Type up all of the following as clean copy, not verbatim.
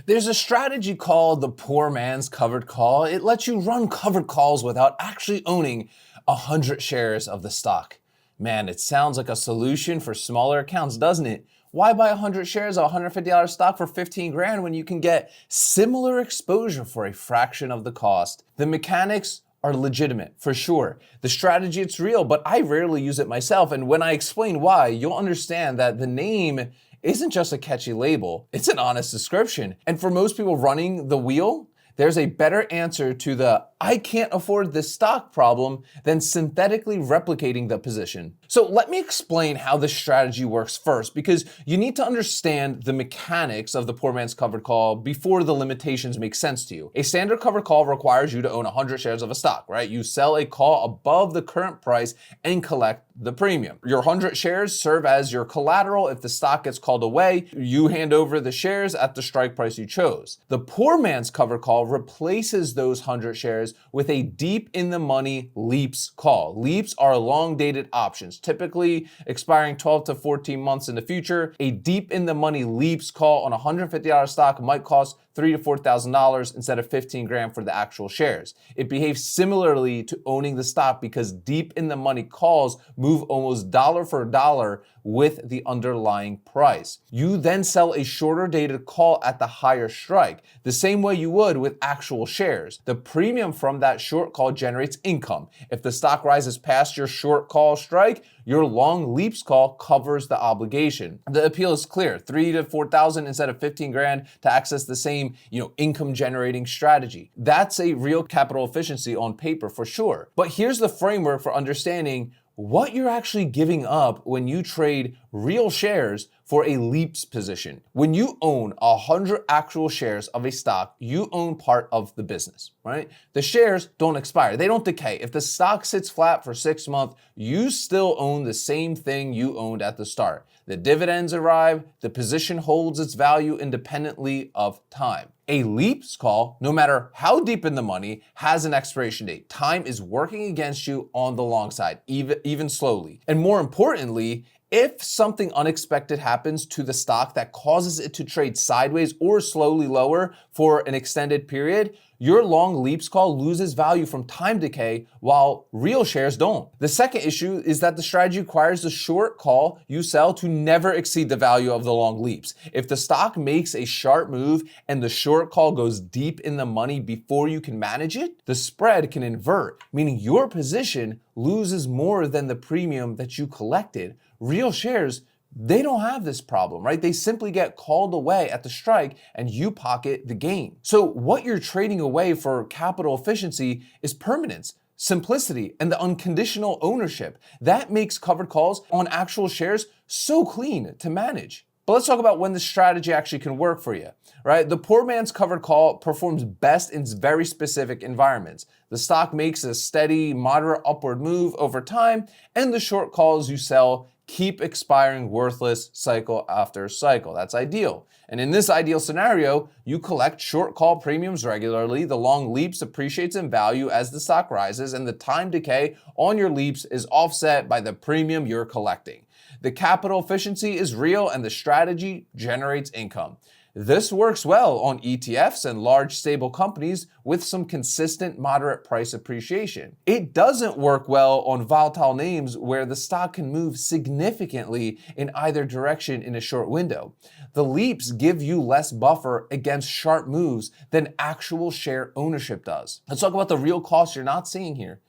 There's a strategy called the poor man's covered call. It lets you run covered calls without actually owning 100 shares of the stock. Man, it sounds like a solution for smaller accounts, doesn't it? Why buy 100 shares of $150 stock for 15 grand when you can get similar exposure for a fraction of the cost? The mechanics are legitimate, for sure. The strategy, it's real, but I rarely use it myself. And when I explain why, you'll understand that the name isn't just a catchy label, it's an honest description. And for most people running the wheel, there's a better answer to the I can't afford this stock problem than synthetically replicating the position. So let me explain how this strategy works first, because you need to understand the mechanics of the poor man's covered call before the limitations make sense to you. A standard covered call requires you to own 100 shares of a stock, right? You sell a call above the current price and collect the premium. Your 100 shares serve as your collateral. If the stock gets called away, you hand over the shares at the strike price you chose. The poor man's covered call replaces those 100 shares with a deep in the money leaps call. Leaps are long dated options, typically expiring 12 to 14 months in the future. A deep in the money leaps call on a $150 stock might cost $3,000 to $4,000 instead of 15 grand for the actual shares. It behaves similarly to owning the stock because deep in the money calls move almost dollar for dollar with the underlying price. You then sell a shorter dated call at the higher strike, the same way you would with actual shares. The premium from that short call generates income. If the stock rises past your short call strike, your long leaps call covers the obligation. The appeal is clear, 3 to 4,000 instead of 15 grand to access the same, income generating strategy. That's a real capital efficiency on paper for sure. But here's the framework for understanding what you're actually giving up when you trade real shares for a leaps position. When you own 100 actual shares of a stock, you own part of the business, right? The shares don't expire, they don't decay. If the stock sits flat for 6 months, you still own the same thing you owned at the start. The dividends arrive, the position holds its value independently of time. A leaps call, no matter how deep in the money, has an expiration date. Time is working against you on the long side, even slowly. And more importantly, if something unexpected happens to the stock that causes it to trade sideways or slowly lower for an extended period, your long leaps call loses value from time decay while real shares don't. The second issue is that the strategy requires the short call you sell to never exceed the value of the long leaps. If the stock makes a sharp move and the short call goes deep in the money before you can manage it, the spread can invert, meaning your position loses more than the premium that you collected. Real shares, they don't have this problem, right? They simply get called away at the strike and you pocket the gain. So what you're trading away for capital efficiency is permanence, simplicity, and the unconditional ownership. That makes covered calls on actual shares so clean to manage. But let's talk about when the strategy actually can work for you, right? The poor man's covered call performs best in very specific environments. The stock makes a steady, moderate upward move over time, and the short calls you sell keep expiring worthless cycle after cycle. That's ideal. And in this ideal scenario, you collect short call premiums regularly, the long leaps appreciates in value as the stock rises, and the time decay on your leaps is offset by the premium you're collecting. The capital efficiency is real and the strategy generates income. This works well on ETFs and large stable companies with some consistent moderate price appreciation. It doesn't work well on volatile names where the stock can move significantly in either direction in a short window. The leaps give you less buffer against sharp moves than actual share ownership does. Let's talk about the real costs you're not seeing here.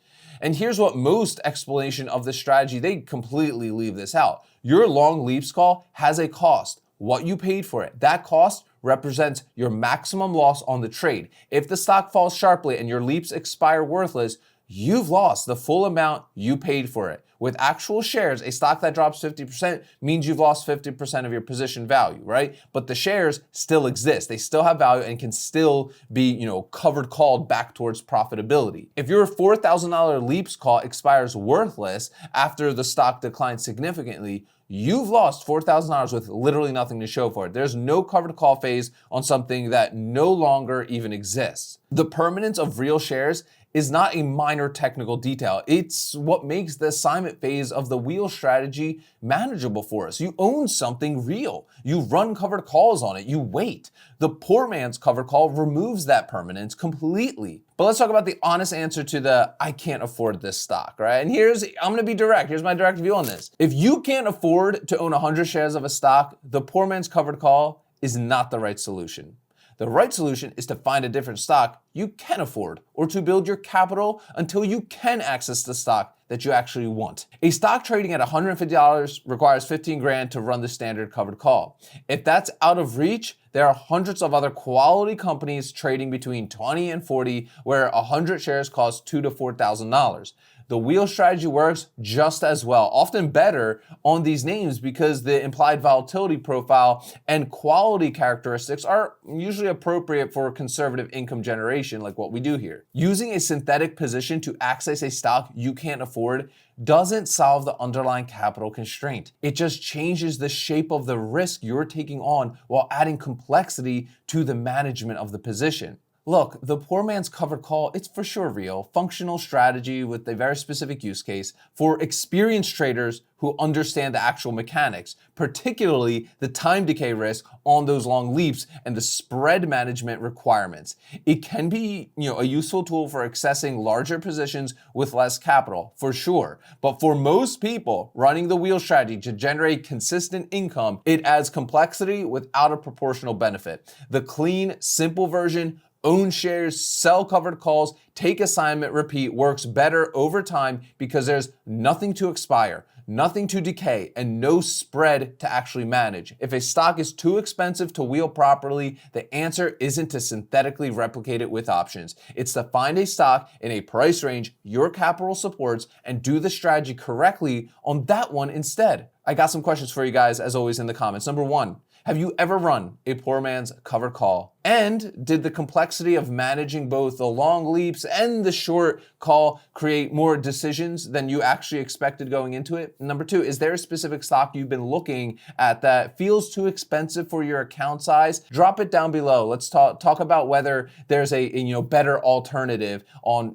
And here's what most explanation of this strategy, they completely leave this out. Your long leaps call has a cost. What you paid for it. That cost represents your maximum loss on the trade. If the stock falls sharply and your leaps expire worthless, you've lost the full amount you paid for it. With actual shares, a stock that drops 50% means you've lost 50% of your position value, right? But the shares still exist. They still have value and can still be, covered called back towards profitability. If your $4,000 leaps call expires worthless after the stock declines significantly, you've lost $4,000 with literally nothing to show for it. There's no covered call phase on something that no longer even exists. The permanence of real shares is not a minor technical detail. It's what makes the assignment phase of the wheel strategy manageable for us. You own something real. You run covered calls on it. You wait. The poor man's covered call removes that permanence completely. But let's talk about the honest answer to the I can't afford this stock, right? And I'm gonna be direct. Here's my direct view on this. If you can't afford to own 100 shares of a stock, the poor man's covered call is not the right solution. The right solution is to find a different stock you can afford, or to build your capital until you can access the stock that you actually want. A stock trading at $150 requires 15 grand to run the standard covered call. If that's out of reach, there are hundreds of other quality companies trading between 20 and 40 where 100 shares cost $2,000 to $4,000. The wheel strategy works just as well, often better on these names because the implied volatility profile and quality characteristics are usually appropriate for conservative income generation like what we do here. Using a synthetic position to access a stock you can't afford doesn't solve the underlying capital constraint. It just changes the shape of the risk you're taking on while adding complexity to the management of the position. Look, the poor man's covered call, it's for sure real, functional strategy with a very specific use case for experienced traders who understand the actual mechanics, particularly the time decay risk on those long leaps and the spread management requirements. It can be, a useful tool for accessing larger positions with less capital, for sure. But for most people running the wheel strategy to generate consistent income, it adds complexity without a proportional benefit. The clean, simple version, own shares, sell covered calls, take assignment, repeat, works better over time because there's nothing to expire, nothing to decay, and no spread to actually manage. If a stock is too expensive to wheel properly, the answer isn't to synthetically replicate it with options. It's to find a stock in a price range your capital supports and do the strategy correctly on that one instead. I got some questions for you guys, as always, in the comments. Number one, have you ever run a poor man's covered call? And did the complexity of managing both the long leaps and the short call create more decisions than you actually expected going into it? Number two, is there a specific stock you've been looking at that feels too expensive for your account size? Drop it down below. Let's talk about whether there's a better alternative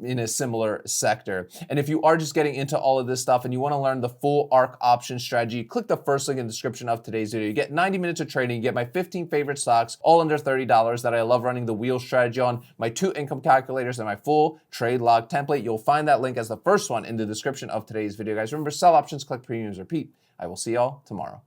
in a similar sector. And if you are just getting into all of this stuff and you want to learn the full Ark Options Strategy, click the first link in the description of today's video. You get 90 minutes of trading, you get my 15 favorite stocks, all under $30 that I love running the wheel strategy on, my 2 income calculators, and my full trade log template. You'll find that link as the first one in the description of today's video, guys. Remember, sell options, collect premiums, repeat. I will see y'all tomorrow.